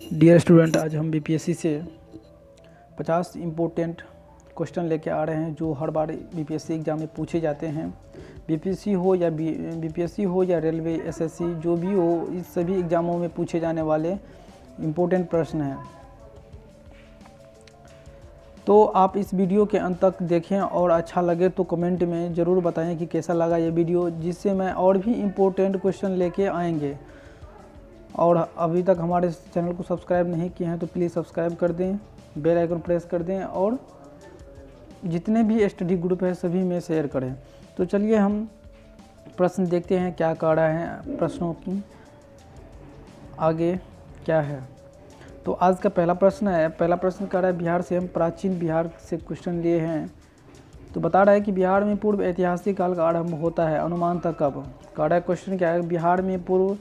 Dear student, आज हम BPSC से 50 इम्पोर्टेंट क्वेश्चन लेके आ रहे हैं जो हर बार बीपीएससी एग्ज़ाम में पूछे जाते हैं। बीपीएससी हो या रेलवे, एसएससी, जो भी हो, इस सभी एग्ज़ामों में पूछे जाने वाले इम्पोर्टेंट प्रश्न हैं। तो आप इस वीडियो के अंत तक देखें और अच्छा लगे तो कमेंट में ज़रूर बताएं कि कैसा लगा ये वीडियो, जिससे मैं और भी इम्पोर्टेंट क्वेश्चन लेके आएंगे। और अभी तक हमारे चैनल को सब्सक्राइब नहीं किए हैं तो प्लीज़ सब्सक्राइब कर दें, बेल आइकन प्रेस कर दें और जितने भी स्टडी ग्रुप है सभी में शेयर करें। तो चलिए हम प्रश्न देखते हैं क्या कह रहा है, प्रश्नों की आगे क्या है। तो आज का पहला प्रश्न है, पहला प्रश्न कह रहा है बिहार से हम प्राचीन बिहार से क्वेश्चन लिए हैं। तो बता रहा है कि बिहार में पूर्व ऐतिहासिक काल का आरंभ होता है, अनुमानतः कब। कह रहा है क्वेश्चन क्या है, बिहार में पूर्व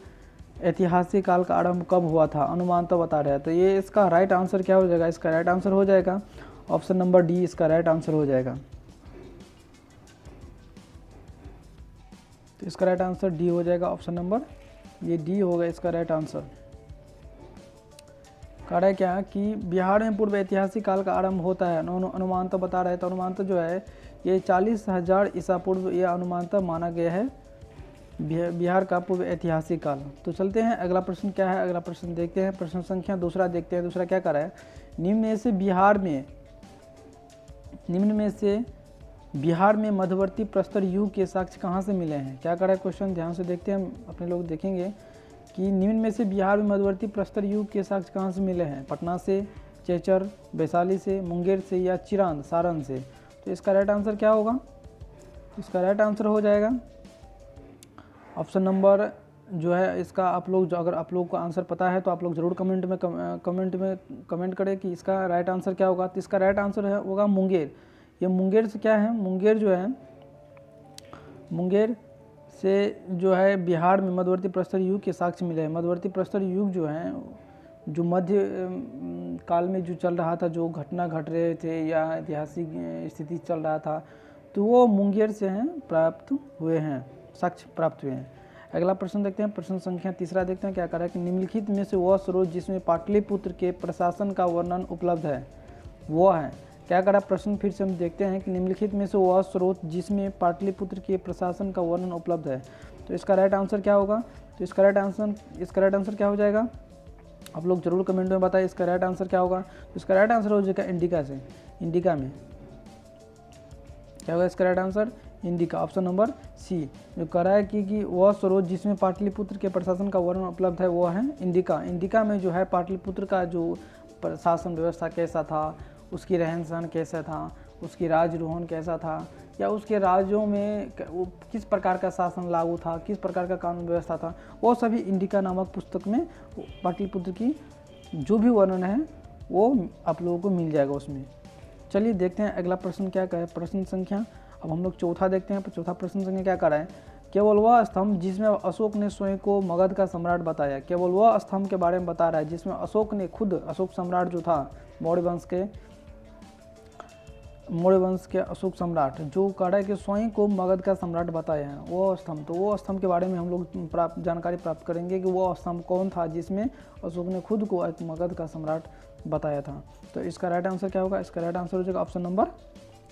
ऐतिहासिक काल का आरंभ कब हुआ था, अनुमानतः बता रहा है। तो ये इसका राइट आंसर क्या हो जाएगा, इसका राइट आंसर हो जाएगा ऑप्शन नंबर डी, इसका राइट आंसर हो जाएगा। तो इसका राइट आंसर डी हो जाएगा, ऑप्शन नंबर ये डी होगा इसका राइट आंसर। कह रहा है क्या कि बिहार में पूर्व ऐतिहासिक काल का आरंभ होता है, अनुमानतः बता रहा है। तो अनुमानतः जो है ये 40,000 ईसा पूर्व यह अनुमानतः माना गया है बिहार का पूर्व ऐतिहासिक काल। तो चलते हैं अगला प्रश्न क्या है, अगला प्रश्न देखते हैं। प्रश्न संख्या दूसरा देखते हैं। दूसरा क्या कर रहा है, निम्न में से बिहार में मध्यवर्ती प्रस्तर युग के साक्ष्य कहाँ से मिले हैं। क्या कर रहा है क्वेश्चन, ध्यान से देखते हैं, अपने लोग देखेंगे कि निम्न में से बिहार में मध्यवर्ती प्रस्तर युग के साक्ष्य कहाँ से मिले हैं। पटना से, चेचर, वैशाली से, मुंगेर से या चिरांद, सारण से। तो इसका राइट आंसर क्या होगा, इसका राइट आंसर हो जाएगा ऑप्शन नंबर जो है इसका। आप लोग जो, अगर आप लोग को आंसर पता है तो आप लोग ज़रूर कमेंट करें कि इसका राइट आंसर क्या होगा। तो इसका राइट आंसर है होगा मुंगेर। ये मुंगेर से क्या है, मुंगेर जो है, मुंगेर से जो है बिहार में मध्यवर्ती प्रस्तर युग के साक्ष्य मिले हैं। मध्यवर्ती प्रस्तर युग जो है, जो मध्य काल में जो चल रहा था, जो घटना घट रहे थे या ऐतिहासिक स्थिति चल रहा था, तो वो मुंगेर से हैं प्राप्त हुए हैं, साक्ष्य प्राप्त हुए हैं। अगला प्रश्न देखते हैं, प्रश्न संख्या तीसरा देखते हैं। क्या कह रहा है कि निम्नलिखित में से वह स्रोत जिसमें पाटलिपुत्र के प्रशासन का वर्णन उपलब्ध है वो है। क्या कह रहा है प्रश्न, फिर से हम देखते हैं कि निम्नलिखित में से वह स्रोत जिसमें पाटलिपुत्र के प्रशासन का वर्णन उपलब्ध है। तो इसका राइट आंसर क्या होगा, तो इसका राइट आंसर क्या हो जाएगा, आप लोग जरूर कमेंट में बताइए इसका राइट आंसर क्या होगा। तो इसका राइट आंसर हो जाएगा इंडिका से, इंडिका में क्या होगा इसका right answer, Indica, option number C. जो कह रहा है कि वह स्रोत जिसमें पाटलिपुत्र के प्रशासन का वर्णन उपलब्ध है वो है इंडिका। इंडिका में जो है पाटलिपुत्र का जो प्रशासन व्यवस्था कैसा था, उसकी रहन सहन कैसा था, उसकी राजरोहन कैसा था, या उसके राज्यों में वो किस प्रकार का शासन लागू था, किस प्रकार का कानून व्यवस्था था, वो सभी इंडिका नामक पुस्तक में पाटलिपुत्र की जो भी वर्णन है वो आप लोगों को मिल जाएगा उसमें। चलिए देखते हैं अगला प्रश्न क्या कहे, प्रश्न संख्या अब हम लोग चौथा देखते हैं। चौथा प्रश्न संख्या क्या कर रहा है, केवल वह स्तंभ जिसमें अशोक ने स्वयं को मगध का सम्राट बताया। केवल वह स्तंभ के बारे में बता रहा है जिसमें अशोक ने खुद, अशोक सम्राट जो था मौर्य वंश के अशोक सम्राट, जो कह रहा है कि स्वयं को मगध का सम्राट बताया है वो स्तंभ। तो वो स्तंभ के बारे में हम लोग जानकारी प्राप्त करेंगे कि वो स्तंभ कौन था जिसमें अशोक ने खुद को एक मगध का सम्राट बताया था। तो इसका राइट आंसर क्या होगा, इसका राइट आंसर हो जाएगा ऑप्शन नंबर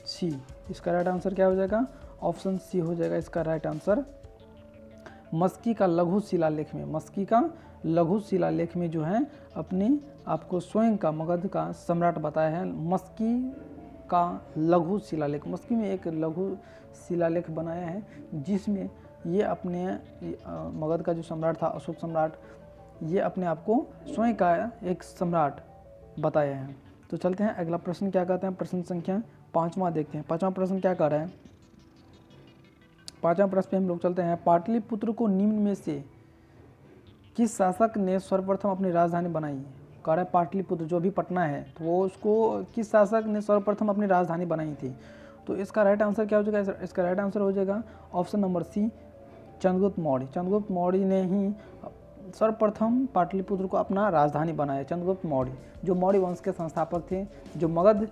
सी। इसका राइट आंसर क्या हो जाएगा, ऑप्शन सी हो जाएगा इसका राइट आंसर। मस्की का लघु शिलालेख में, मस्की का लघु शिलालेख में जो है अपने आपको स्वयं का मगध का सम्राट बताया है। मस्की का लघु शिलालेख, मस्की में एक लघु शिलालेख बनाया है जिसमें ये अपने मगध का जो सम्राट था अशोक सम्राट, ये अपने आप को स्वयं का एक सम्राट बताया है। तो चलते हैं अगला प्रश्न क्या कहते हैं, प्रश्न संख्या पाँचवा देखते हैं। पाँचवा प्रश्न क्या कह रहा है, पाँचवा प्रश्न पे हम लोग चलते हैं। पाटलिपुत्र को निम्न में से किस शासक ने सर्वप्रथम अपनी राजधानी बनाई। कह रहा है पाटलिपुत्र जो भी पटना है तो वो उसको किस शासक ने सर्वप्रथम अपनी राजधानी बनाई थी। तो इसका राइट आंसर क्या हो जाएगा, इसका राइट आंसर हो जाएगा option number C, Chandragupta Maurya. Chandragupta Maurya ने ही सर्वप्रथम पाटलिपुत्र को अपना राजधानी बनाया। चंद्रगुप्त मौर्य जो मौर्य वंश के संस्थापक थे, जो मगध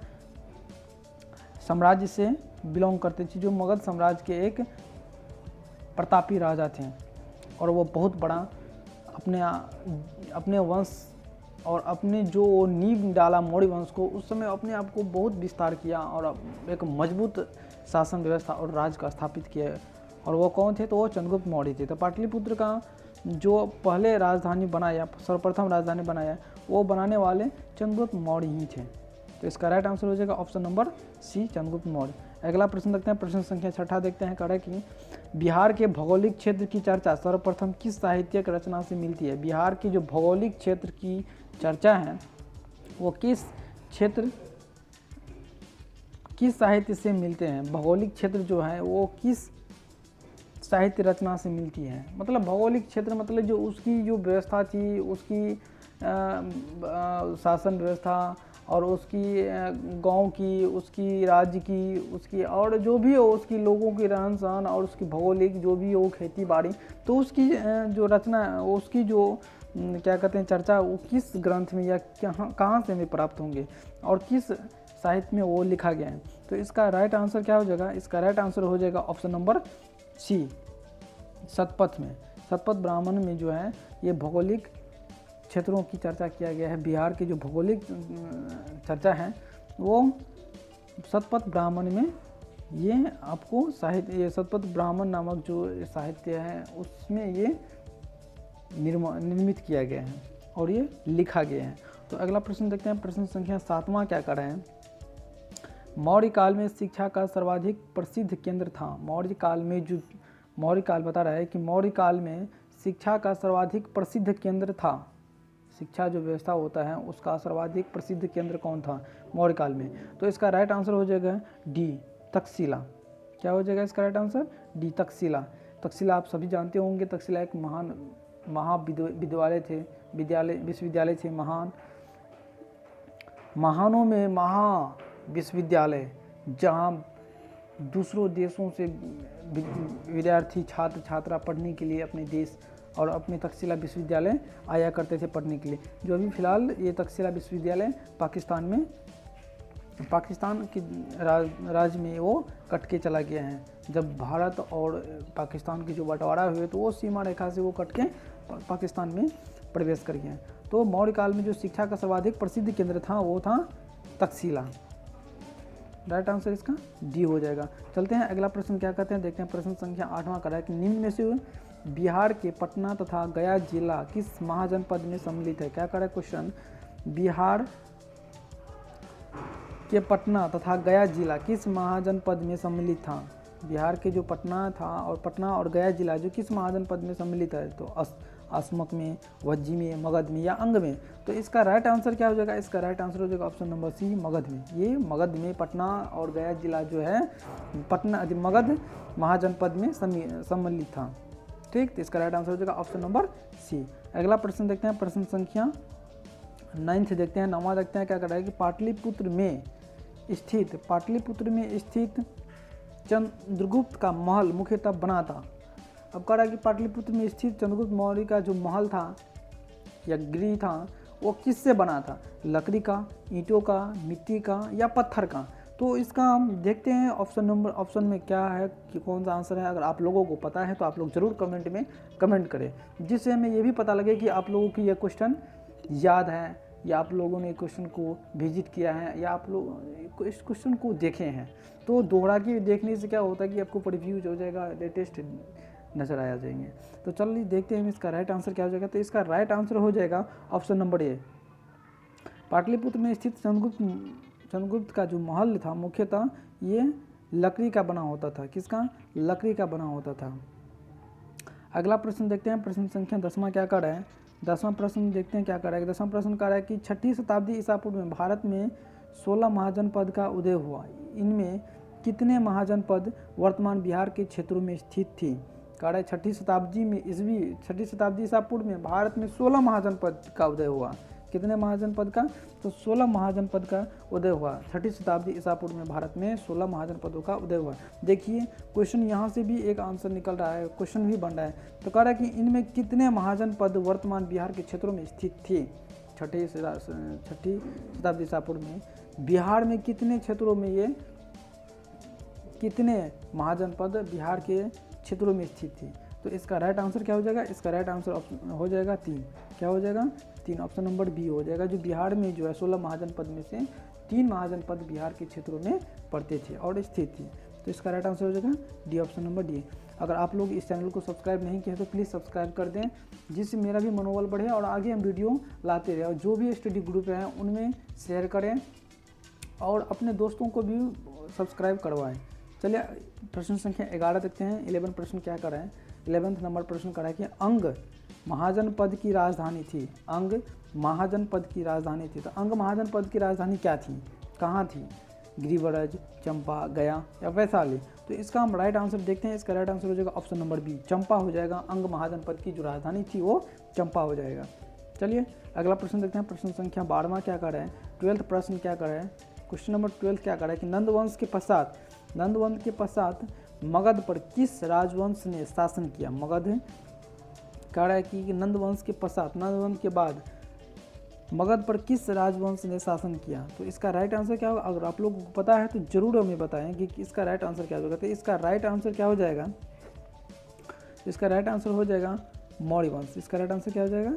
साम्राज्य से बिलोंग करते थे, जो मगध साम्राज्य के एक प्रतापी राजा थे और वो बहुत बड़ा अपने वंश और अपने जो नींव डाला मौर्य वंश को, उस समय अपने आप को बहुत विस्तार किया और एक मजबूत शासन व्यवस्था और राज का स्थापित किया। और वो कौन थे? तो वो चंद्रगुप्त मौर्य थे। तो पाटलिपुत्र का जो पहले राजधानी बनाया, सर्वप्रथम राजधानी बनाया, वो बनाने वाले चंद्रगुप्त मौर्य ही थे। तो इसका राइट आंसर हो जाएगा option number C, Chandragupta Maurya. अगला प्रश्न देखते हैं, प्रश्न संख्या 6 देखते हैं। कह कि बिहार के भौगोलिक क्षेत्र की चर्चा सर्वप्रथम किस साहित्यिक रचना से मिलती है? बिहार के जो भौगोलिक क्षेत्र की चर्चा है वो किस साहित्य से मिलते हैं? भौगोलिक क्षेत्र जो है वो किस साहित्य रचना से मिलती है? मतलब भौगोलिक क्षेत्र मतलब जो उसकी जो व्यवस्था थी, उसकी शासन व्यवस्था और उसकी गांव की, उसकी राज्य की, उसकी और जो भी हो, उसकी लोगों की रहन सहन और उसकी भौगोलिक जो भी हो, खेती बाड़ी, तो उसकी जो रचना, उसकी जो क्या कहते हैं चर्चा, वो किस ग्रंथ में या कहाँ से हमें प्राप्त होंगे और किस साहित्य में वो लिखा गया है? तो इसका राइट आंसर क्या हो जाएगा? इसका राइट आंसर हो जाएगा ऑप्शन नंबर सी, शतपथ में। शतपथ ब्राह्मण में जो है ये भौगोलिक क्षेत्रों की चर्चा किया गया है। बिहार की जो भौगोलिक चर्चा है वो शतपथ ब्राह्मण में ये आपको साहित्य, ये शतपथ ब्राह्मण नामक जो साहित्य है उसमें ये निर्मित किया गया है और ये लिखा गया है। तो अगला प्रश्न देखते हैं, प्रश्न संख्या 7वां क्या कर रहे हैं? मौर्य काल में शिक्षा का सर्वाधिक प्रसिद्ध केंद्र था। मौर्य काल में जो मौर्य काल बता रहा है कि मौर्य काल में शिक्षा का सर्वाधिक प्रसिद्ध केंद्र था। शिक्षा जो व्यवस्था होता है उसका सर्वाधिक प्रसिद्ध केंद्र कौन था मौर्य काल में? तो इसका राइट आंसर हो जाएगा डी, तक्षशिला। क्या हो जाएगा इसका right answer? D, Takshashila. Takshashila आप सभी जानते होंगे, तक्षशिला एक महाविद्यालय थे, विश्वविद्यालय थे, महानों में महाविश्वविद्यालय, जहाँ दूसरों देशों से विद्यार्थी छात्र छात्रा पढ़ने के लिए अपने देश और अपने तक्षशिला विश्वविद्यालय आया करते थे पढ़ने के लिए। जो अभी फ़िलहाल ये तक्षशिला विश्वविद्यालय पाकिस्तान के राज्य में वो कट के चला गया है। जब भारत और पाकिस्तान की जो बंटवारा हुए तो वो सीमा रेखा से वो कट के पाकिस्तान में प्रवेश कर गया। तो मौर्य काल में जो शिक्षा का सर्वाधिक प्रसिद्ध केंद्र था वो था तक्षशिला। राइट आंसर इसका डी हो जाएगा। चलते हैं अगला प्रश्न क्या कहते हैं, देखते हैं। प्रश्न संख्या 8वां कर रहा है कि निम्न में से बिहार के पटना तथा गया जिला किस महाजनपद में सम्मिलित है? क्या कर रहा है क्वेश्चन? बिहार के पटना तथा गया जिला किस महाजनपद में सम्मिलित था? बिहार के जो पटना और गया जिला जो किस महाजनपद में सम्मिलित है? तो अस्मक में, वज्जी में, मगध में या अंग में? तो इसका राइट आंसर क्या हो जाएगा? इसका राइट आंसर हो जाएगा ऑप्शन नंबर सी, मगध में। ये मगध में पटना और गया जिला जो है मगध महाजनपद में सम्मिलित था। ठीक, तो इसका राइट आंसर हो जाएगा ऑप्शन नंबर सी। अगला प्रश्न देखते हैं, प्रश्न संख्या 9 देखते हैं, 9वां देखते हैं। क्या कर रहा है कि पाटलिपुत्र में स्थित चंद्रगुप्त का महल मुख्यतः बना था। अब कह रहा है कि पाटलिपुत्र में स्थित चंद्रगुप्त मौर्य का जो महल था या गृह था वो किससे बना था? लकड़ी का, ईंटों का, मिट्टी का या पत्थर का? तो इसका हम देखते हैं ऑप्शन में क्या है कि कौन सा आंसर है। अगर आप लोगों को पता है तो आप लोग ज़रूर कमेंट में कमेंट करें, जिससे हमें ये भी पता लगे कि आप लोगों की यह क्वेश्चन याद है या आप लोगों ने क्वेश्चन को विजिट किया है या आप लोग इस क्वेश्चन को देखे हैं। तो दोहरा के देखने से क्या होता है कि आपको प्रीव्यूज हो जाएगा, लेटेस्ट नज़र आ जाएंगे। तो चलिए देखते हैं इसका राइट आंसर क्या हो जाएगा। तो इसका राइट आंसर हो जाएगा ऑप्शन नंबर ए। पाटलिपुत्र में स्थित चंद्रगुप्त का जो महल था मुख्यतः ये लकड़ी का बना होता था। किसका? लकड़ी का बना होता था। अगला प्रश्न देखते हैं, प्रश्न संख्या 10वां क्या कर रहा है? 10वां प्रश्न देखते हैं क्या कर रहा है। 10वां प्रश्न कर रहा है कि 6ठी शताब्दी ईसा पूर्व में भारत में 16 महाजनपद का उदय हुआ। इनमें कितने महाजनपद वर्तमान बिहार के क्षेत्रों में स्थित थी? कह रहा है 6ठी शताब्दी ईसा पूर्व में भारत में 16 महाजनपद का उदय हुआ। कितने महाजनपद का? तो 16 महाजनपद का उदय हुआ। 6ठी शताब्दी ईसा पूर्व में भारत में 16 महाजनपदों का उदय हुआ। देखिए क्वेश्चन यहाँ से भी एक आंसर निकल रहा है, क्वेश्चन भी बन रहा है। तो कह रहा है कि इनमें कितने महाजनपद वर्तमान बिहार के क्षेत्रों में स्थित थे? 6ठी शताब्दी ईसा पूर्व में बिहार में कितने क्षेत्रों में ये कितने महाजनपद बिहार के क्षेत्रों में स्थित थी? तो इसका राइट आंसर क्या हो जाएगा, इसका राइट आंसर ऑप्शन हो जाएगा 3। क्या हो जाएगा 3, ऑप्शन नंबर बी हो जाएगा। जो बिहार में जो है 16 महाजनपद में से 3 महाजनपद बिहार के क्षेत्रों में पड़ते थे और स्थित थी। तो इसका राइट आंसर हो जाएगा डी, ऑप्शन नंबर डी। अगर आप लोग इस चैनल को सब्सक्राइब नहीं किए तो प्लीज़ सब्सक्राइब कर दें, जिससे मेरा भी मनोबल बढ़े और आगे हम वीडियो लाते रहे। और जो भी स्टडी ग्रुप हैं उनमें शेयर करें और अपने दोस्तों को भी सब्सक्राइब करवाएं। चलिए प्रश्न संख्या 11 देखते हैं। 11 प्रश्न क्या कर रहे हैं, 11 नंबर प्रश्न कर रहा है कि अंग महाजनपद की राजधानी थी। अंग महाजनपद की राजधानी थी। तो अंग महाजनपद की राजधानी क्या थी, कहाँ थी? गिरिवरज, चंपा, गया या वैशाली? तो इसका हम राइट आंसर देखते हैं। इसका राइट आंसर हो जाएगा ऑप्शन नंबर बी, चंपा हो जाएगा। अंग महाजनपद की जो राजधानी थी वो चंपा हो जाएगा। चलिए अगला प्रश्न देखते हैं। प्रश्न संख्या 12वां क्या कर रहे हैं, 12th प्रश्न क्या कर रहे हैं, क्वेश्चन नंबर 12 क्या कर रहा है कि नंदवंश के पश्चात मगध पर किस राजवंश ने शासन किया? मगध कह रहा है कि नंदवंश के पश्चात, नंदवंश के बाद मगध पर किस राजवंश ने शासन किया? तो इसका राइट आंसर क्या होगा? अगर आप लोगों को पता है तो जरूर हमें बताएं कि इसका राइट आंसर क्या होगा। तो इसका राइट आंसर क्या हो जाएगा, इसका राइट आंसर हो जाएगा मौर्य वंश। इसका राइट आंसर क्या हो जाएगा,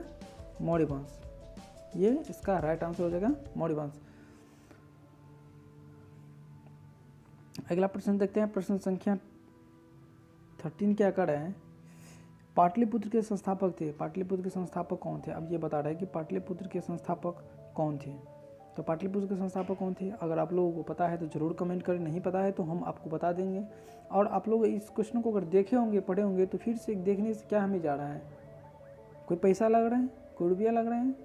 मौर्य वंश। ये इसका राइट आंसर हो जाएगा मौर्य वंश। अगला प्रश्न देखते हैं। प्रश्न संख्या 13 क्या कर रहे हैं, पाटलिपुत्र के संस्थापक थे। पाटलिपुत्र के संस्थापक कौन थे? अब ये बता रहा है कि पाटलिपुत्र के संस्थापक कौन थे। तो पाटलिपुत्र के संस्थापक कौन थे? अगर आप लोगों को पता है तो ज़रूर कमेंट करें, नहीं पता है तो हम आपको बता देंगे। और आप लोग इस क्वेश्चन को अगर देखे होंगे, पढ़े होंगे, तो फिर से देखने से क्या हमें जा रहा है, कोई पैसा लग रहा है, कोई रुपया लग रहा है?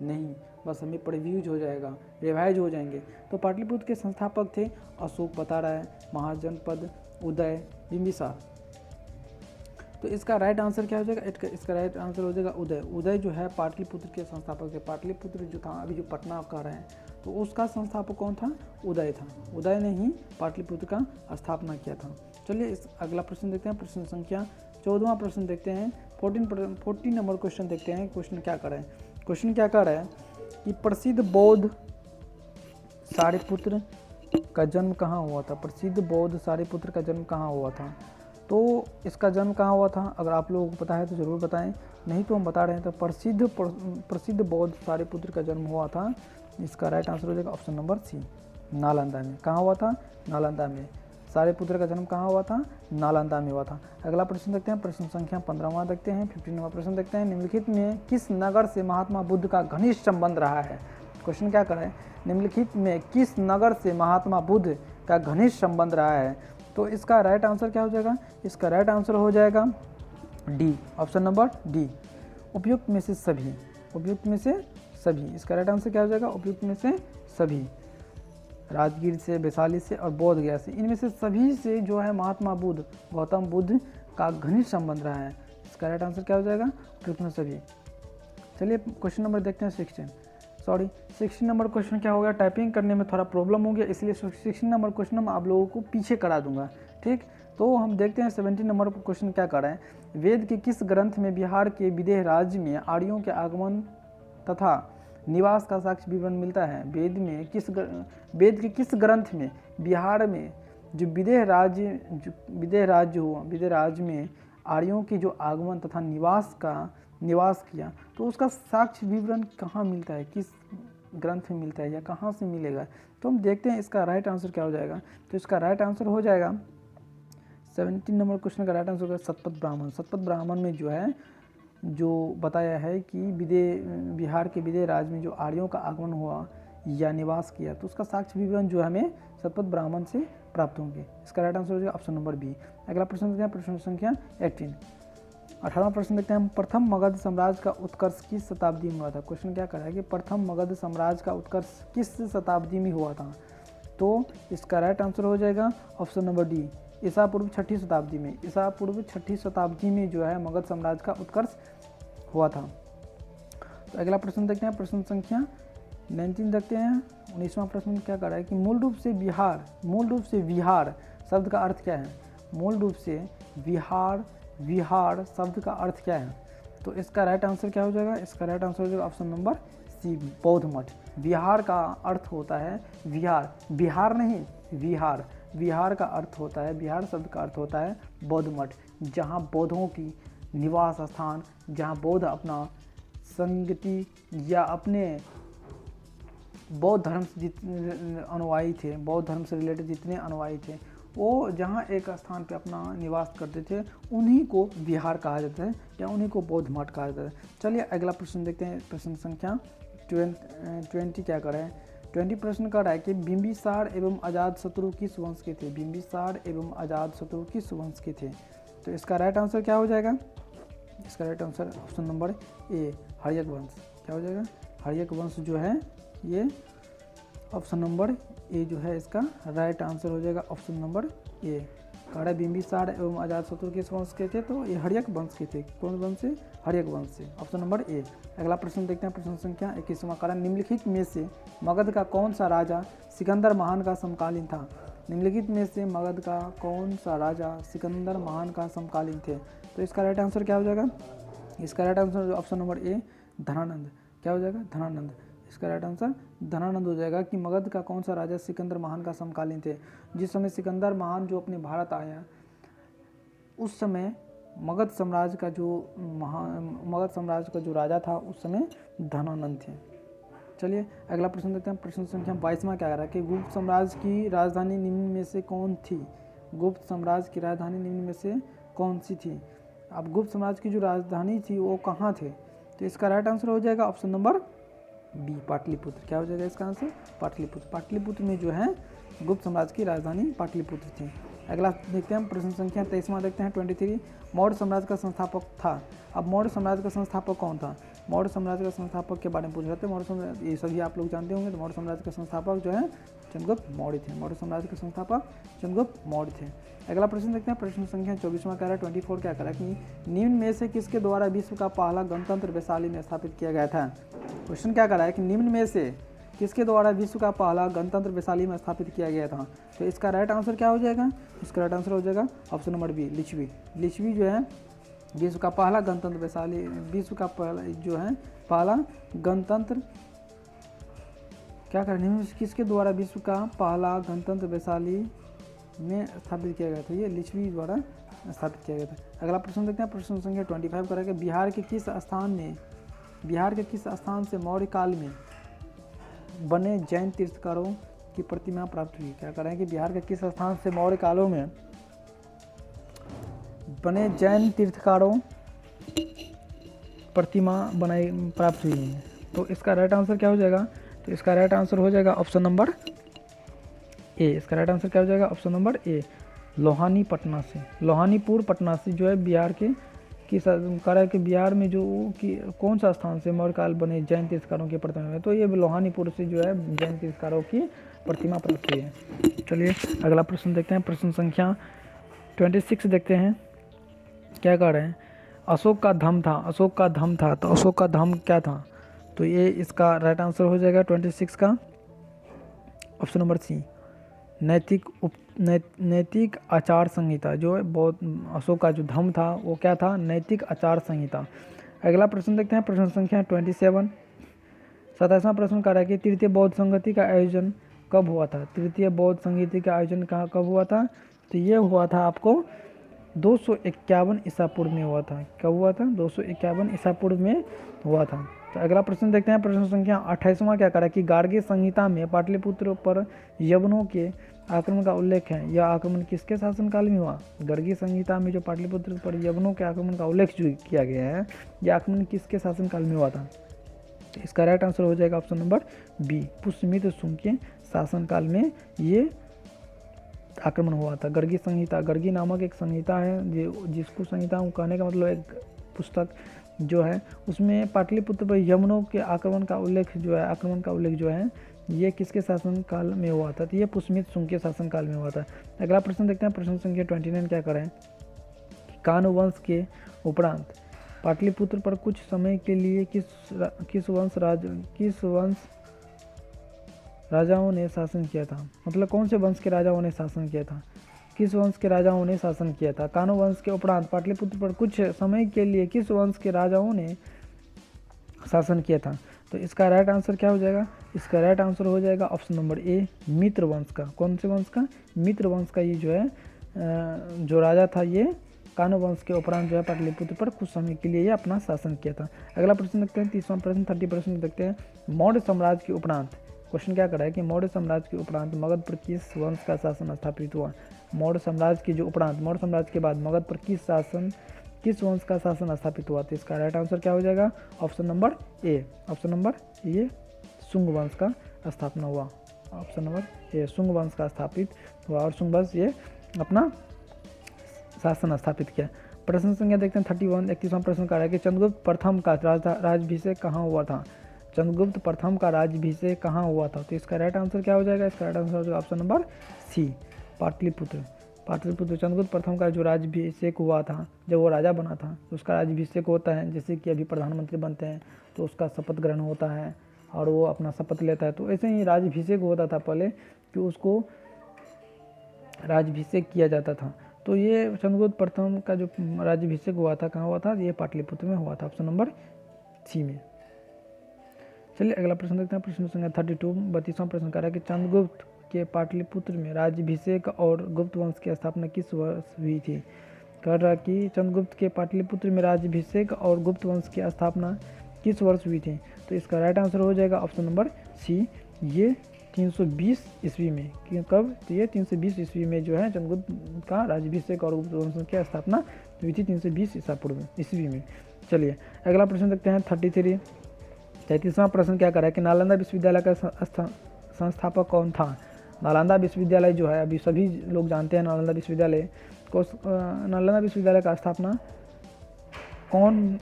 नहीं, बस हमें प्रिव्यूज हो जाएगा, रिवाइज हो जाएंगे। तो पाटलिपुत्र के संस्थापक थे अशोक, बता रहा है, महाजनपद, उदय, बिंबिसार। तो इसका राइट आंसर क्या हो जाएगा, इसका राइट आंसर हो जाएगा उदय। उदय जो है पाटलिपुत्र के संस्थापक थे। पाटलिपुत्र जो था अभी जो पटना का रहे हैं, तो उसका संस्थापक कौन था? उदय था। उदय ने ही पाटलिपुत्र का स्थापना किया था। चलिए इस अगला प्रश्न देखते हैं। प्रश्न संख्या 14वां प्रश्न देखते हैं। 14 नंबर क्वेश्चन देखते हैं। क्वेश्चन क्या कर रहे हैं, क्वेश्चन क्या कर रहे हैं कि प्रसिद्ध बौद्ध सारिपुत्र का जन्म कहाँ हुआ था? प्रसिद्ध बौद्ध सारिपुत्र का जन्म कहाँ हुआ था? तो इसका जन्म कहाँ हुआ था? अगर आप लोगों को पता है तो ज़रूर बताएं, नहीं तो हम बता रहे हैं। तो प्रसिद्ध बौद्ध सारिपुत्र का जन्म हुआ था। इसका राइट आंसर हो जाएगा ऑप्शन नंबर सी, नालंदा में। कहाँ हुआ था? नालंदा में। सारिपुत्र का जन्म कहाँ हुआ था? नालंदा में हुआ था। अगला प्रश्न देखते हैं। प्रश्न संख्या 15वां देखते हैं। 15 नंबर प्रश्न देखते हैं। निम्नलिखित में किस नगर से महात्मा बुद्ध का घनिष्ठ संबंध रहा है? क्वेश्चन क्या कर रहे हैं, निम्नलिखित में किस नगर से महात्मा बुद्ध का घनिष्ठ संबंध रहा है? तो इसका राइट आंसर क्या हो जाएगा, इसका राइट आंसर हो जाएगा डी, ऑप्शन नंबर डी, उपयुक्त में से सभी। उपयुक्त में से सभी, इसका राइट आंसर क्या हो जाएगा, उपयुक्त में से सभी। राजगीर से, वैशाली से और बोध गया से, इनमें से सभी से जो है महात्मा बुद्ध, गौतम बुद्ध का घनिष्ठ संबंध रहा है। इसका राइट आंसर क्या हो जाएगा, उपयुक्त में सभी। चलिए क्वेश्चन नंबर देखते हैं 16 नंबर क्वेश्चन क्या हो गया, टाइपिंग करने में थोड़ा प्रॉब्लम हो गया, इसलिए 16 नंबर क्वेश्चन हम आप लोगों को पीछे करा दूंगा, ठीक। तो हम देखते हैं 17 नंबर क्वेश्चन क्या कर रहे हैं। वेद के किस ग्रंथ में बिहार के विदेह राज्य में आर्यों के आगमन तथा निवास का साक्ष्य विवरण मिलता है? वेद के किस ग्रंथ में बिहार में जो विदेह राज्य में आर्यों के जो आगमन तथा निवास किया, तो उसका साक्ष्य विवरण कहाँ मिलता है, किस ग्रंथ में मिलता है या कहाँ से मिलेगा? तो हम देखते हैं इसका राइट आंसर क्या हो जाएगा। तो इसका राइट आंसर हो जाएगा 17 नंबर क्वेश्चन का राइट आंसर होगा शतपथ ब्राह्मण। शतपथ ब्राह्मण में जो है जो बताया है कि बिहार के विदेह राज्य में जो आर्यों का आगमन हुआ या निवास किया, तो उसका साक्ष्य विवरण जो हमें शतपथ ब्राह्मण से प्राप्त होंगे। इसका राइट आंसर हो जाएगा ऑप्शन नंबर बी। अगला प्रश्न देखते हैं, प्रश्न संख्या 18वां प्रश्न देखते हैं। प्रथम मगध साम्राज्य का उत्कर्ष किस शताब्दी में हुआ था? क्वेश्चन क्या कर रहा है कि प्रथम मगध साम्राज्य का उत्कर्ष किस शताब्दी में हुआ था? तो इसका राइट आंसर हो जाएगा ऑप्शन नंबर डी, ईसा पूर्व 6ठी शताब्दी में। ईसा पूर्व 6ठी शताब्दी में जो है मगध साम्राज्य का उत्कर्ष हुआ था। तो अगला प्रश्न देखते हैं, प्रश्न संख्या 19 देखते हैं। 19वां प्रश्न क्या कर रहा है कि मूल रूप से विहार शब्द का अर्थ क्या है? मूल रूप से विहार शब्द का अर्थ क्या है? तो इसका राइट आंसर क्या हो जाएगा? इसका राइट आंसर हो जाएगा ऑप्शन नंबर सी, बौद्ध मठ। विहार का अर्थ होता है विहार, बिहार नहीं, विहार का अर्थ होता है, बिहार शब्द का अर्थ होता है बौद्ध मठ, जहाँ बौद्धों की निवास स्थान जहाँ बौद्ध अपना संगति या अपने बौद्ध धर्म से जितने अनुयायी थे, बौद्ध धर्म से रिलेटेड जितने अनुयायी थे, वो जहाँ एक स्थान पे अपना निवास करते थे उन्हीं को विहार कहा जाता है या उन्हीं को बौद्ध मठ कहा जाता है। चलिए अगला प्रश्न देखते हैं। प्रश्न संख्या 20 क्या कर रहा है। 20 प्रश्न कर रहा है कि बिंबिसार एवं अजातशत्रु किस वंश के थे। बिंबिसार एवं अजातशत्रु किस वंश के थे। तो इसका राइट आंसर क्या हो जाएगा। इसका right answer option number A, Haryanka वंश। क्या हो जाएगा, हर्यक वंश जो है ये ऑप्शन नंबर ए जो है इसका राइट आंसर हो जाएगा, ऑप्शन नंबर ए। कह रहा बिंबिसार एवं अजातशत्रु किस वंश के थे, तो ये हर्यक वंश के थे। कौन वंश से, हर्यक वंश से, ऑप्शन नंबर ए। अगला प्रश्न देखते हैं। प्रश्न संख्या 21वां कह रहा निम्नलिखित में से मगध का कौन सा राजा सिकंदर महान का समकालीन था। निम्नलिखित में से मगध का कौन सा राजा सिकंदर महान का समकालीन थे। तो इसका राइट आंसर क्या हो जाएगा। इसका राइट आंसर ऑप्शन नंबर ए, धनानंद। क्या हो जाएगा, धनानंद। इसका राइट आंसर धनानंद हो जाएगा कि मगध का कौन सा राजा सिकंदर महान का समकालीन थे। जिस समय सिकंदर महान जो अपने भारत आया उस समय मगध साम्राज्य का जो राजा था उस समय धनानंद थे। चलिए अगला प्रश्न देखते हैं। प्रश्न संख्या 22वां क्या कह रहा है कि गुप्त साम्राज्य की राजधानी निम्न में से कौन थी। गुप्त साम्राज्य की राजधानी निम्न में से कौन सी थी। अब गुप्त साम्राज्य की जो राजधानी थी वो कहाँ थे। तो इसका राइट आंसर हो जाएगा ऑप्शन नंबर बी, पाटलिपुत्र। क्या हो जाएगा इसका आंसर, पाटलिपुत्र। पाटलिपुत्र में जो है गुप्त साम्राज्य की राजधानी पाटलिपुत्र थी। अगला देखते हैं। प्रश्न संख्या 23वां देखते हैं। 23 मौर्य साम्राज्य का संस्थापक था। अब मौर्य साम्राज्य का संस्थापक कौन था। मौर्य साम्राज्य का संस्थापक के बारे में पूछ रहे थे। मौर्य साम्राज्य ये सभी आप लोग जानते होंगे। तो मौर्य साम्राज्य का संस्थापक जो है चंद्रगुप्त मौर्य थे। मौर्य साम्राज्य के संस्थापक चंद्रगुप्त मौर्य थे। अगला प्रश्न देखते हैं। प्रश्न संख्या 24वां कह रहा है 24 क्या कह रहा है कि निम्न में से किसके द्वारा विश्व का पहला गणतंत्र वैशाली में स्थापित किया गया था। क्वेश्चन क्या कर रहा है कि निम्न में से किसके द्वारा विश्व का पहला गणतंत्र वैशाली में स्थापित किया गया था। तो इसका राइट आंसर क्या हो जाएगा। इसका राइट आंसर हो जाएगा option number B, Licchavi. Licchavi जो है विश्व का पहला गणतंत्र वैशाली, विश्व का पहला जो है पहला गणतंत्र क्या कर रहे हैं किसके द्वारा विश्व का पहला गणतंत्र वैशाली में स्थापित किया गया था। ये लिच्छवी द्वारा स्थापित किया गया था। अगला प्रश्न देखते हैं। प्रश्न संख्या 25 कह रहा है कि बिहार के किस स्थान से मौर्य काल में बने जैन तीर्थकारों की प्रतिमा प्राप्त हुई। क्या कह रहे हैं कि बिहार के किस स्थान से मौर्य कालों में बने जैन तीर्थकारों प्रतिमा बनाई प्राप्त हुई है। तो इसका राइट आंसर क्या हो जाएगा। तो इसका राइट आंसर हो जाएगा ऑप्शन नंबर ए। इसका राइट आंसर क्या हो जाएगा ऑप्शन नंबर ए, लोहानी पटना से। लोहानीपुर पटना से जो है बिहार के किस कह के बिहार में जो कि कौन सा स्थान से मौर्य काल बने जैन तीर्थकारों की प्रतिमा है। तो ये लोहानीपुर से जो है जैन तीर्थकारों की प्रतिमा प्राप्त हुई है। चलिए अगला प्रश्न देखते हैं। प्रश्न संख्या 26 देखते हैं। क्या कह रहे हैं, अशोक का धम था। अशोक का धम था, तो अशोक का धम क्या था। तो ये इसका राइट आंसर हो जाएगा 26 का ऑप्शन नंबर सी, नैतिक आचार संहिता। जो है बहुत अशोक का जो धम था वो क्या था, नैतिक आचार संहिता। अगला प्रश्न देखते हैं। प्रश्न संख्या 27, 27वां प्रश्न कह रहा है कि तृतीय बौद्ध संगति का आयोजन कब हुआ था। तृतीय बौद्ध संगति का आयोजन कब हुआ था। तो ये हुआ था आपको 251 ईसा पूर्व में हुआ था। कब हुआ था, 251 ईसा पूर्व में हुआ था। तो अगला प्रश्न देखते हैं। प्रश्न संख्या 28वां क्या कह रहा है कि गार्गी संहिता में पाटलिपुत्र पर यवनों के आक्रमण का उल्लेख है। यह आक्रमण किसके शासनकाल में हुआ। गार्गी संहिता में जो पाटलिपुत्र पर यवनों के आक्रमण का उल्लेख जो किया गया है, यह आक्रमण किसके शासनकाल में हुआ था। तो इसका राइट आंसर हो जाएगा option number B, Pushyamitra Shunga के शासनकाल में ये आक्रमण हुआ था। गर्गी संहिता, गर्गी नामक एक संहिता है जिसको संहिता कहने का मतलब एक पुस्तक जो है उसमें पाटलिपुत्र पर यवनों के आक्रमण का उल्लेख जो है ये किसके शासन काल में हुआ था। तो ये पुष्यमित्र शुंग के शासन काल में हुआ था। अगला प्रश्न देखते हैं। प्रश्न संख्या 29 क्या करें, कानु वंश के उपरांत पाटलिपुत्र पर कुछ समय के लिए किस वंश राजाओं ने शासन किया था। मतलब कौन से वंश के राजाओं ने शासन किया था, किस वंश के राजाओं ने शासन किया था। कानु वंश के उपरांत पाटलिपुत्र पर कुछ समय के लिए किस वंश के राजाओं ने शासन किया था। तो इसका राइट आंसर क्या हो जाएगा। इसका राइट आंसर हो जाएगा ऑप्शन नंबर ए, मित्र वंश का। कौन से वंश का, मित्र वंश का। ये जो है जो राजा था ये कान्व वंश के उपरांत जो है पाटलिपुत्र पर कुछ समय के लिए ये अपना शासन किया था। अगला प्रश्न देखते हैं, 30वां प्रश्न 30% देखते हैं। मौर्य साम्राज्य के उपरांत, क्वेश्चन क्या कर है कि मौर्य साम्राज्य के उपरांत मगध पर किस वंश का शासन स्थापित हुआ। मौर्य साम्राज्य के जो उपरांत, मौर्य साम्राज्य के बाद मगध पर किस वंश का शासन स्थापित हुआ। तो इसका राइट आंसर क्या हो जाएगा, ऑप्शन नंबर ए, ऑप्शन नंबर ए, शुंग वंश का स्थापना हुआ। ऑप्शन नंबर ए, शुंग वंश का स्थापित हुआ और शुंग वंश ये अपना शासन स्थापित किया। प्रश्न संख्या देखते हैं 31, 31वां प्रश्न का है कि चंद्रगुप्त प्रथम का राज्याभिषेक कहाँ हुआ था। चंद्रगुप्त प्रथम का राज्याभिषेक कहाँ हुआ था। तो इसका राइट आंसर क्या हो जाएगा, इसका राइट आंसर हो जाएगा option number C, Pataliputra. Pataliputra Chandragupta प्रथम का जो राज्याभिषेक हुआ था, जब वो राजा बना था, तो उसका राज्याभिषेक होता है, जैसे कि अभी प्रधानमंत्री बनते हैं तो उसका शपथ ग्रहण होता है और वो अपना शपथ लेता है। तो ऐसे ही राज्याभिषेक होता था पहले कि उसको राज्याभिषेक किया जाता था। तो ये चंद्रगुप्त प्रथम का जो राज्याभिषेक हुआ था कहाँ हुआ था, ये पाटलिपुत्र में हुआ था, ऑप्शन नंबर सी में। चलिए अगला प्रश्न देखते हैं, प्रश्न संख्या 32, 32वां प्रश्न कर रहा है कि चंद्रगुप्त के पाटलिपुत्र में राज्याभिषेक और गुप्त वंश की स्थापना किस वर्ष हुई थी। कह रहा कि चंद्रगुप्त के पाटलिपुत्र में राज्याभिषेक और गुप्त वंश की स्थापना किस वर्ष हुई थी। तो इसका राइट आंसर हो जाएगा ऑप्शन नंबर सी, ये 320 ईस्वी में। कब, तो ये 320 ईस्वी में जो है चंद्रगुप्त का राज्याभिषेक और गुप्त वंश की स्थापना हुई थी 320 ईसा पूर्व ईस्वी में। चलिए अगला प्रश्न देखते हैं 33, 33वां प्रश्न क्या कर रहा है कि नालंदा विश्वविद्यालय का संस्थापक कौन था। नालंदा विश्वविद्यालय जो है, अभी सभी लोग जानते हैं नालंदा विश्वविद्यालय को, नालंदा विश्वविद्यालय का स्थापना कौन,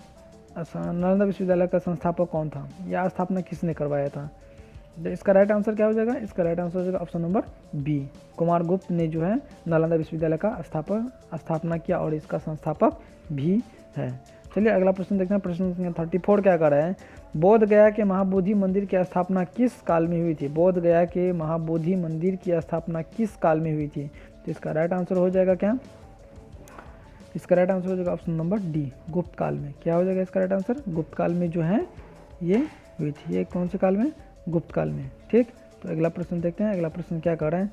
नालंदा विश्वविद्यालय का संस्थापक कौन था या स्थापना किसने करवाया था। इसका राइट आंसर क्या हो जाएगा, इसका राइट आंसर हो जाएगा ऑप्शन नंबर बी, कुमारगुप्त ने जो है नालंदा विश्वविद्यालय का स्थापना किया और इसका संस्थापक भी है। चलिए अगला प्रश्न देखते हैं, प्रश्न संख्या 34 क्या कर रहा है, बोध गया के महाबोधि मंदिर की स्थापना किस काल में हुई थी। बोध गया के महाबोधि मंदिर की स्थापना किस काल में हुई थी। तो इसका राइट आंसर हो जाएगा क्या, इसका राइट आंसर हो जाएगा ऑप्शन नंबर डी, गुप्त काल में। क्या हो जाएगा इसका राइट आंसर, गुप्त काल में जो है ये हुई थी। ये कौन से काल में, गुप्त काल में। ठीक, तो अगला प्रश्न देखते हैं, अगला प्रश्न क्या कर रहे हैं,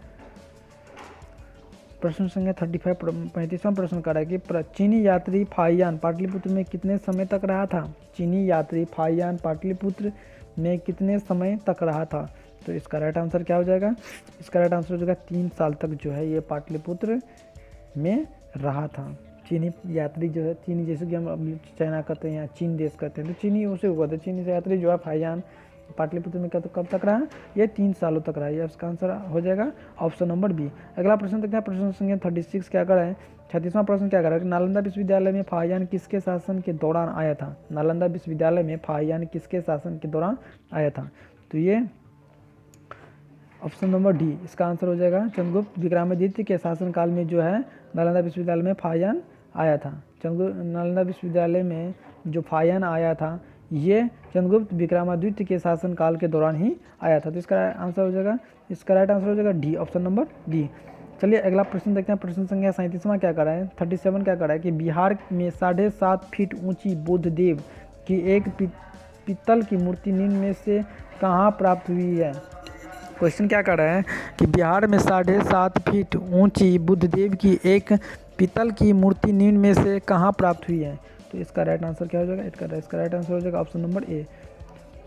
प्रश्न संख्या 35, 35वां प्रश्न कर रहा है कि चीनी यात्री फाहियान पाटलिपुत्र में कितने समय तक रहा था। चीनी यात्री फाहियान पाटलिपुत्र में कितने समय तक रहा था। तो इसका राइट आंसर क्या हो जाएगा, इसका राइट आंसर हो जाएगा 3 साल तक जो है ये पाटलिपुत्र में रहा था। चीनी यात्री जो है, चीनी जैसे कि हम चाइना कहते हैं या चीन देश कहते हैं, तो चीनी उसे हुआ था। चीनी यात्री जो है फाहियान पाटलिपुत्र में कब तक रहा, ये 3 सालों तक रहा। ये इसका आंसर हो जाएगा ऑप्शन नंबर बी। अगला प्रश्न देखते हैं, प्रश्न संख्या 36 क्या कर रहा है, 36वां प्रश्न क्या कर रहा है, नालंदा विश्वविद्यालय में फाहियान किसके शासन के दौरान आया था। नालंदा विश्वविद्यालय में फाहियान किसके शासन के दौरान आया था। तो ये ऑप्शन नंबर डी, इसका आंसर हो जाएगा चंद्रगुप्त विक्रमादित्य के शासनकाल में जो है नालंदा विश्वविद्यालय में फाहियान आया था। नालंदा विश्वविद्यालय में जो फाहियान आया था ये चंद्रगुप्त विक्रमादित्य के शासनकाल के दौरान ही आया था। तो इसका आंसर हो जाएगा, इसका राइट आंसर हो जाएगा डी, ऑप्शन नंबर डी। चलिए अगला प्रश्न देखते हैं, प्रश्न संख्या 37वां क्या कर रहा है, 37 क्या कर रहा है कि बिहार में 7.5 फीट ऊंची बुद्धदेव की एक पीतल की मूर्ति निम्न में से कहाँ प्राप्त हुई है। क्वेश्चन क्या कर रहा है कि बिहार में 7.5 फीट ऊंची बुद्धदेव की एक पीतल की मूर्ति निम्न में से कहाँ प्राप्त हुई है। तो इसका राइट आंसर क्या हो जाएगा, इसका राइट आंसर हो जाएगा ऑप्शन नंबर ए,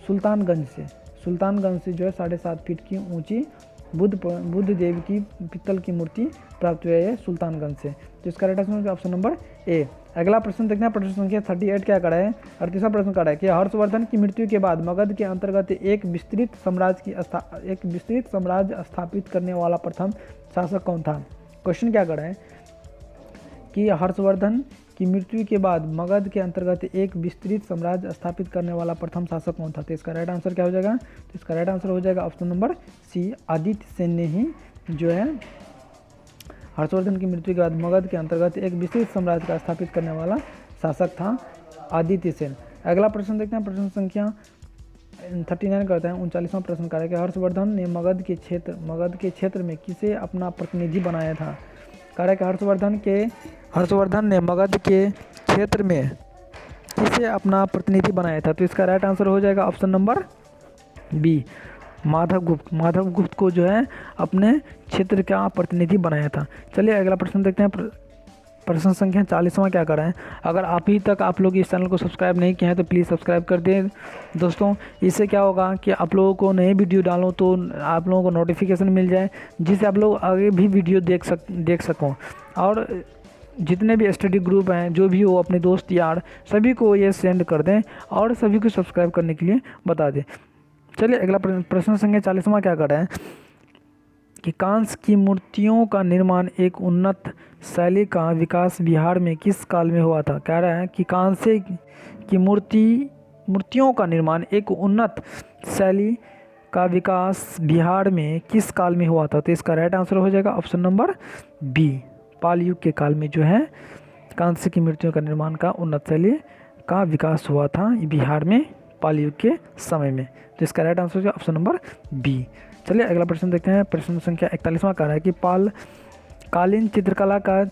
सुल्तानगंज से। सुल्तानगंज से जो है 7.5 फीट की ऊंची बुद्ध देव की पीतल की मूर्ति प्राप्त हुई है सुल्तानगंज से। तो इसका राइट आंसर हो जाएगा ऑप्शन नंबर ए। अगला प्रश्न देखते हैं, प्रश्न संख्या 38 क्या करा है, 38वां प्रश्न करा है कि हर्षवर्धन की मृत्यु के बाद मगध के अंतर्गत एक विस्तृत साम्राज्य स्थापित करने वाला प्रथम शासक कौन था। क्वेश्चन क्या करा है कि हर्षवर्धन की मृत्यु के बाद मगध के अंतर्गत एक विस्तृत साम्राज्य स्थापित करने वाला प्रथम शासक कौन था। तो इसका राइट आंसर क्या हो जाएगा, तो इसका राइट आंसर हो जाएगा option number C, Aditya Sen ने ही जो है हर्षवर्धन की मृत्यु के बाद मगध के अंतर्गत एक विस्तृत साम्राज्य का स्थापित करने वाला शासक था आदित्य सेन। अगला प्रश्न देखते हैं, प्रश्न संख्या 39 करते हैं, 39वां प्रश्न का है कि हर्षवर्धन ने मगध के क्षेत्र में किसे अपना प्रतिनिधि बनाया था। कह रहा है कि हर्षवर्धन ने मगध के क्षेत्र में किसे अपना प्रतिनिधि बनाया था। तो इसका राइट आंसर हो जाएगा ऑप्शन नंबर बी, माधवगुप्त को जो है अपने क्षेत्र का प्रतिनिधि बनाया था। चलिए अगला प्रश्न देखते हैं, प्रश्न संख्या 40वां क्या कर रहे हैं। अगर अभी तक आप लोग इस चैनल को सब्सक्राइब नहीं किए हैं तो प्लीज़ सब्सक्राइब कर दें दोस्तों। इससे क्या होगा कि आप लोगों को नए वीडियो डालो तो आप लोगों को नोटिफिकेशन मिल जाए, जिससे आप लोग आगे भी वीडियो देख सकों। और जितने भी स्टडी ग्रुप हैं, जो भी हो, अपने दोस्त यार सभी को ये सेंड कर दें और सभी को सब्सक्राइब करने के लिए बता दें। चलिए अगला प्रश्न संख्या 40वां क्या कर रहे हैं कि कांस्य की मूर्तियों का निर्माण एक उन्नत शैली का विकास बिहार में किस काल में हुआ था। कह रहा है कि कांस्य की मूर्तियों का निर्माण एक उन्नत शैली का विकास बिहार में किस काल में हुआ था। तो इसका राइट आंसर हो जाएगा ऑप्शन नंबर बी, पाल युग के काल में जो है कांस्य की मूर्तियों का निर्माण का उन्नत शैली का विकास हुआ था बिहार में पाल युग के समय में। तो इसका राइट आंसर हो जाएगा ऑप्शन नंबर बी। चलिए अगला प्रश्न देखते हैं। प्रश्न संख्या 41वां कह रहा है कि पाल कालीन चित्रकला का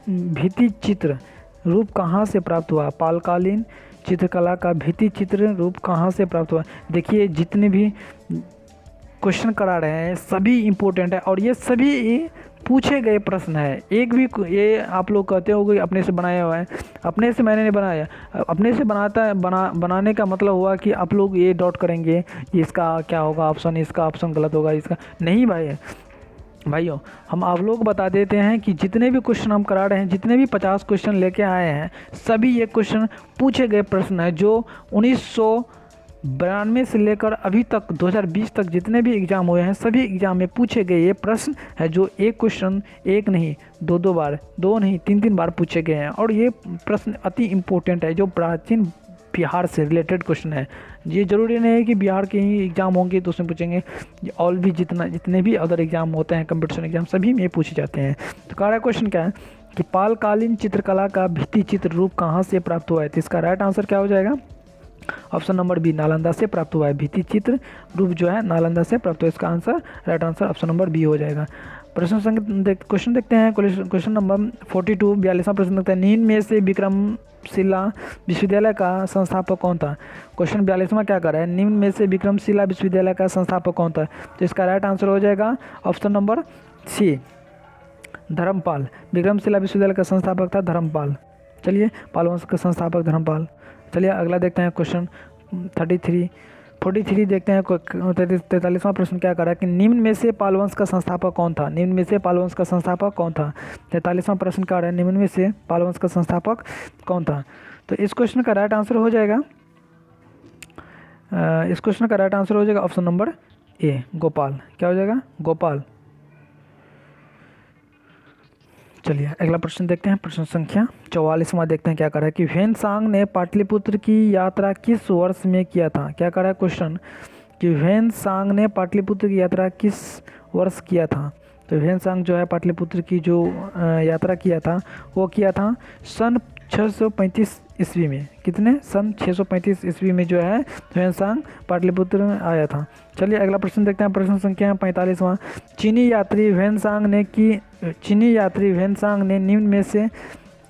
भित्ति चित्र रूप कहाँ से प्राप्त हुआ। पालकालीन चित्रकला का भित्ति चित्र रूप कहाँ से प्राप्त हुआ। देखिए जितने भी क्वेश्चन करा रहे हैं सभी इम्पोर्टेंट है और ये सभी पूछे गए प्रश्न है। एक भी ये आप लोग कहते हो कि अपने से बनाया हुआ है, अपने से मैंने नहीं बनाया। अपने से बनाने का मतलब हुआ कि आप लोग ये डॉट करेंगे इसका क्या होगा ऑप्शन, इसका ऑप्शन गलत होगा, इसका नहीं भाइयों हम आप लोग बता देते हैं कि जितने भी क्वेश्चन हम करा रहे हैं, जितने भी 50 क्वेश्चन लेके आए हैं, सभी ये क्वेश्चन पूछे गए प्रश्न है जो 1992 से लेकर अभी तक 2020 तक जितने भी एग्ज़ाम हुए हैं सभी एग्ज़ाम में पूछे गए ये प्रश्न है, जो एक क्वेश्चन एक नहीं दो बार, दो नहीं तीन बार पूछे गए हैं। और ये प्रश्न अति इम्पोर्टेंट है, जो प्राचीन बिहार से रिलेटेड क्वेश्चन है। ये जरूरी नहीं है कि बिहार के ही एग्ज़ाम होंगे तो उसमें पूछेंगे, और भी जितने भी अदर एग्ज़ाम होते हैं कंपटीशन एग्ज़ाम सभी में पूछे जाते हैं। तो कह रहा क्वेश्चन क्या है कि पालकालीन चित्रकला का भित्ति चित्र रूप कहाँ से प्राप्त हुआ है। तो इसका राइट आंसर क्या हो जाएगा ऑप्शन नंबर बी, नालंदा से प्राप्त हुआ है। भित्ति चित्र रूप जो है नालंदा से प्राप्त हुआ है। इसका answer right answer option number B हो जाएगा। क्वेश्चन देखते हैं। क्वेश्चन नंबर 42 42वां प्रश्न देखते हैं। निम्न में से विक्रमशिला विश्वविद्यालय का संस्थापक कौन था। क्वेश्चन 42वां क्या कर रहा है, निम्न में से विक्रमशिला विश्वविद्यालय का संस्थापक कौन था। तो इसका राइट आंसर हो जाएगा option number C, Dharmapal. Vikramshila विश्वविद्यालय का संस्थापक था धर्मपाल। चलिए पाल वंश का संस्थापक धर्मपाल। चलिए अगला देखते हैं क्वेश्चन 43 देखते हैं। 43वां प्रश्न क्या कर रहा है कि निम्न में से पाल वंश का संस्थापक कौन था। निम्न में से पाल वंश का संस्थापक कौन था। 43वां प्रश्न क्या रहा है, निम्न में से पाल वंश का संस्थापक कौन था। तो इस क्वेश्चन का राइट आंसर हो जाएगा ऑप्शन नंबर ए, गोपाल। क्या हो जाएगा, गोपाल। चलिए अगला प्रश्न देखते हैं। प्रश्न संख्या 44वां देखते हैं क्या कर रहा है कि ह्वेन-सांग ने पाटलिपुत्र की यात्रा किस वर्ष में किया था। क्या कर रहा है क्वेश्चन कि ह्वेन-सांग ने पाटलिपुत्र की यात्रा किस वर्ष किया था। तो ह्वेन-सांग जो है पाटलिपुत्र की जो यात्रा किया था वो किया था सन 635 ईस्वी में। कितने, सन 635 ईस्वी में जो है ह्वेन-सांग पाटलिपुत्र में आया था। चलिए अगला प्रश्न देखते हैं। प्रश्न संख्या 45वां। चीनी यात्री ह्वेन-सांग ने निम्न में से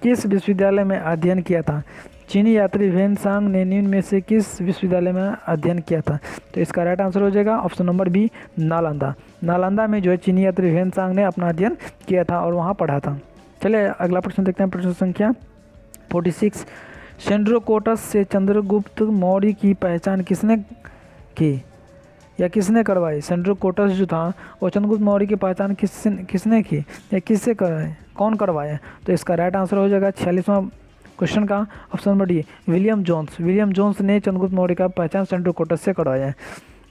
किस विश्वविद्यालय में अध्ययन किया था। चीनी यात्री ह्वेन-सांग ने निम्न में से किस विश्वविद्यालय में अध्ययन किया था। तो इसका राइट आंसर हो जाएगा option number B, Nalanda. Nalanda में जो है चीनी यात्री ह्वेन-सांग ने अपना अध्ययन किया था और वहाँ पढ़ा था। चलिए अगला प्रश्न देखते हैं। प्रश्न संख्या 46। सेंड्रोकोटस से चंद्रगुप्त मौर्य की पहचान किसने की या किसने करवाई। सेंड्रोकोटस जो था वो चंद्रगुप्त मौर्य की पहचान किसने की या किससे कराए, कौन करवाया। तो इसका राइट आंसर हो जाएगा 46वां क्वेश्चन का option number D, William Jones ने चंद्रगुप्त मौर्य का पहचान सेंड्रोकोटस से करवाया है।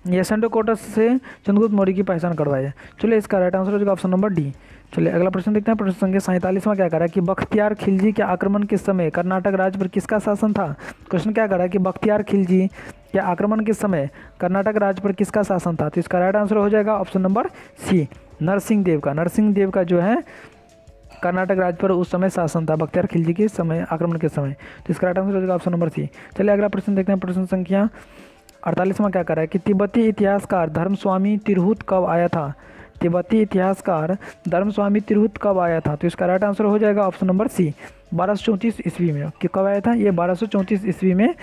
यह सेंड्रोकोटस से चंद्रगुप्त मौर्य की पहचान करवाया है। चलिए इसका राइट आंसर हो जाएगा ऑप्शन नंबर डी। चलिए अगला प्रश्न देखते हैं। प्रश्न संख्या 47वां क्या कर रहा है कि बख्तियार खिलजी के आक्रमण के समय कर्नाटक राज्य पर किसका शासन था। क्वेश्चन क्या कर रहा है कि बख्तियार खिलजी के आक्रमण के समय कर्नाटक राज्य पर किसका शासन था। तो इसका राइट आंसर हो जाएगा ऑप्शन नंबर सी, नरसिंह देव का जो है कर्नाटक राज्य पर उस समय शासन था, बख्तियार खिलजी के समय, आक्रमण के समय। तो इसका राइट आंसर हो जाएगा ऑप्शन नंबर सी। चलिए अगला प्रश्न देखते हैं। प्रश्न संख्या 48वां क्या कर रहा है कि तिब्बती इतिहासकार धर्मस्वामी तिरहुत कब आया था। तिब्बती इतिहासकार धर्मस्वामी तिरहुत कब आया था। तो इसका राइट आंसर हो जाएगा ऑप्शन नंबर सी, 1234 ईस्वी में। कि कब आया था, ये 1234 ईस्वी में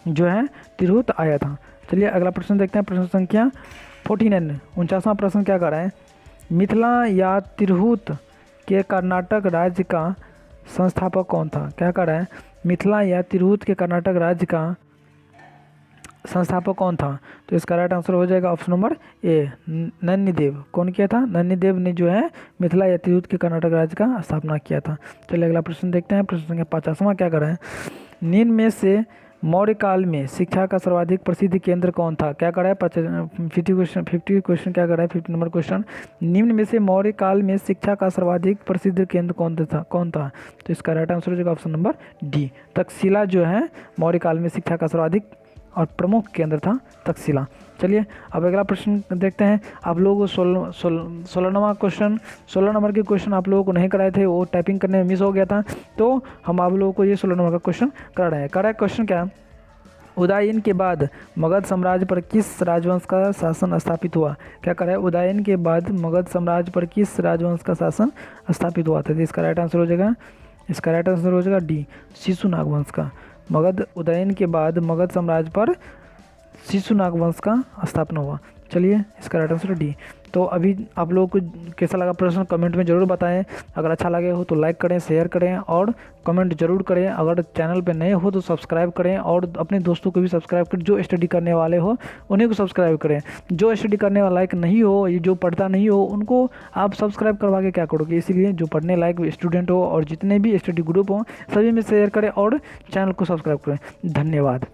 जो है तिरहुत आया था। चलिए अगला प्रश्न देखते हैं। प्रश्न संख्या 49 49वां प्रश्न क्या कर रहा है, मिथिला या तिरहुत के कर्नाटक राज्य का संस्थापक कौन था? क्या कर रहा है? मिथिला या तिरहुत के कर्नाटक राज्य का संस्थापक कौन था? तो इसका राइट आंसर हो जाएगा ऑप्शन नंबर ए, नन्नीदेव। कौन किया था? नन्नीदेव ने जो है मिथिला या तिरहुत के कर्नाटक राज्य का स्थापना किया था। चलिए अगला प्रश्न देखते हैं। प्रश्न संख्या 50वां क्या कर रहा है? निम्न में से मौर्य काल में शिक्षा का सर्वाधिक प्रसिद्ध केंद्र कौन था? क्या कर रहा है? 50 क्वेश्चन क्या कर रहा है? 50 नंबर क्वेश्चन, निम्न में से मौर्य काल में शिक्षा का सर्वाधिक प्रसिद्ध केंद्र कौन था? तो इसका राइट आंसर हो जाएगा ऑप्शन नंबर डी, तक्षशिला जो है मौर्य काल में शिक्षा का सर्वाधिक और प्रमुख केंद्र था तक्षशिला। चलिए अब अगला प्रश्न देखते हैं। आप लोगों को 16 नंबर के क्वेश्चन आप लोगों को नहीं कराए थे, वो टाइपिंग करने में मिस हो गया था, तो हम आप लोगों को ये 16 नंबर का क्वेश्चन करा रहे हैं। करेक्ट क्वेश्चन क्या? उदयन के बाद मगध साम्राज्य पर किस राजवंश का शासन स्थापित हुआ? क्या करा है? उदयन के बाद मगध साम्राज्य पर किस राजवंश का शासन स्थापित हुआ था? तो इसका राइट आंसर हो जाएगा डी, शिशुनाग वंश का। मगध उदयन के बाद मगध साम्राज्य पर शिशुनाग वंश का स्थापना हुआ। चलिए इसका राइट आंसर डी। तो अभी आप लोगों को कैसा लगा प्रश्न कमेंट में ज़रूर बताएं। अगर अच्छा लगे हो तो लाइक करें, शेयर करें और कमेंट जरूर करें। अगर चैनल पे नए हो तो सब्सक्राइब करें और अपने दोस्तों को भी सब्सक्राइब करें। जो स्टडी करने वाले हो उन्हीं को सब्सक्राइब करें। जो स्टडी करने वाला लायक नहीं हो, ये जो पढ़ता नहीं हो, उनको आप सब्सक्राइब करवा के क्या करोगे? इसीलिए जो पढ़ने लायक स्टूडेंट हो और जितने भी स्टडी ग्रुप हो सभी में शेयर करें और चैनल को सब्सक्राइब करें। धन्यवाद।